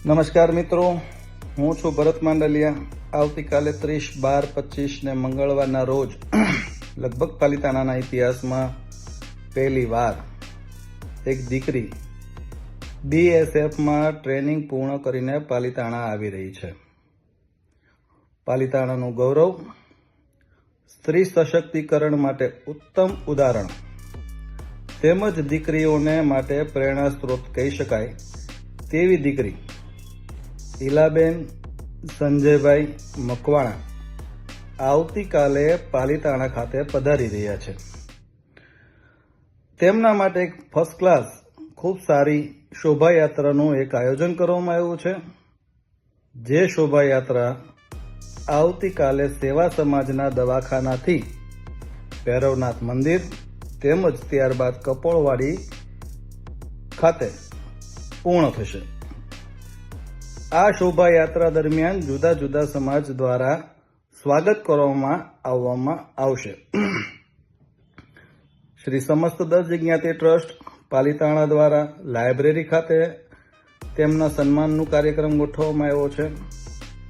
નમસ્કાર મિત્રો, હું છું ભરત માંડલિયા। આવતીકાલે 30/12/25 ને મંગળવારના રોજ લગભગ પાલિતાણાના ઇતિહાસમાં પહેલી વાર એક દીકરી BSFમાં ટ્રેનિંગ પૂર્ણ કરીને પાલિતાણા આવી રહી છે। પાલિતાણાનું ગૌરવ, સ્ત્રી સશક્તિકરણ માટે ઉત્તમ ઉદાહરણ તેમજ દીકરીઓને માટે પ્રેરણા સ્ત્રોત કહી શકાય તેવી દીકરી ઈલાબેન સંજયભાઈ મકવાણા આવતીકાલે પાલિતાણા ખાતે પધારી રહ્યા છે। તેમના માટે એક ફર્સ્ટ ક્લાસ ખૂબ સારી શોભાયાત્રાનું એક આયોજન કરવામાં આવ્યું છે, જે શોભાયાત્રા આવતીકાલે સેવા સમાજના દવાખાનાથી ભૈરવનાથ મંદિર તેમજ ત્યારબાદ કપોળવાડી ખાતે પૂર્ણ થશે। આ શોભાયાત્રા દરમિયાન જુદા જુદા સમાજ દ્વારા સ્વાગત કરવામાં આવશે। શ્રી સમસ્ત દસ જગ્યાતિ ટ્રસ્ટ પાલિતાણા દ્વારા લાઇબ્રેરી ખાતે તેમના સન્માનનું કાર્યક્રમ ગોઠવવામાં આવ્યો છે।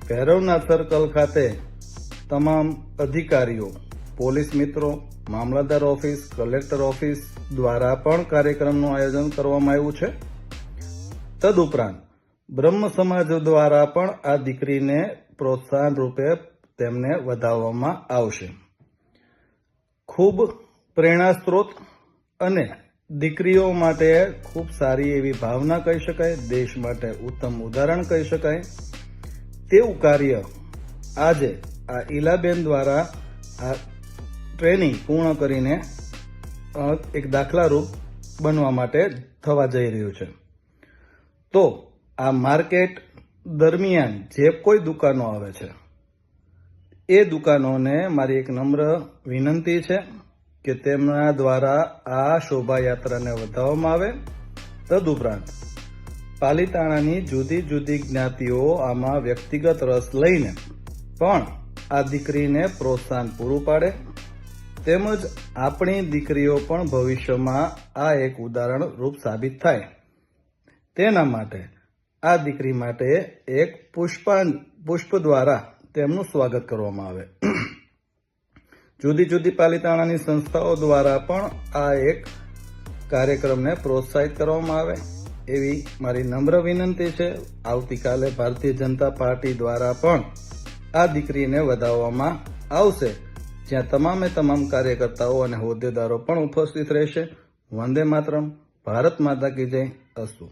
ભૈરવનાથ સર્કલ ખાતે તમામ અધિકારીઓ, પોલીસ મિત્રો, મામલતદાર ઓફિસ, કલેક્ટર ઓફિસ દ્વારા પણ કાર્યક્રમનું આયોજન કરવામાં આવ્યું છે। તદુપરાંત બ્રહ્મ સમાજ દ્વારા પણ આ દીકરીને પ્રોત્સાહન રૂપે તેમને વધાવવામાં આવશે। ખૂબ પ્રેરણા સ્ત્રોત અને દીકરીઓ માટે ખૂબ સારી એવી ભાવના કહી શકાય, દેશ માટે ઉત્તમ ઉદાહરણ કહી શકાય તેવું કાર્ય આજે આ ઈલાબેન દ્વારા આ ટ્રેનિંગ પૂર્ણ કરીને એક દાખલારૂપ બનવા માટે થવા જઈ રહ્યું છે। તો આ માર્કેટ દરમિયાન જે કોઈ દુકાનો આવે છે એ દુકાનોને મારી એક નમ્ર વિનંતી છે કે તેમના દ્વારા આ શોભાયાત્રાને વધાવવામાં આવે। તદુપરાંત પાલિતાણાની જુદી જુદી જ્ઞાતિઓ આમાં વ્યક્તિગત રસ લઈને પણ આ દીકરીને પ્રોત્સાહન પૂરું પાડે તેમજ આપણી દીકરીઓ પણ ભવિષ્યમાં આ એક ઉદાહરણ રૂપ સાબિત થાય, તેના માટે આ દીકરી માટે એક પુષ્પ દ્વારા તેમનું સ્વાગત કરવામાં આવે। જુદી જુદી પાલિતાણાની સંસ્થાઓ દ્વારા પણ આ એક કાર્યક્રમને પ્રોત્સાહિત કરવામાં આવે એવી મારી નમ્ર વિનંતી છે। આવતીકાલે ભારતીય જનતા પાર્ટી દ્વારા પણ આ દીકરીને વધાવવામાં આવશે, જ્યાં તમામ કાર્યકર્તાઓ અને હોદ્દેદારો પણ ઉપસ્થિત રહેશે। વંદે માતરમ, ભારત માતા કી જય, અસ્તુ।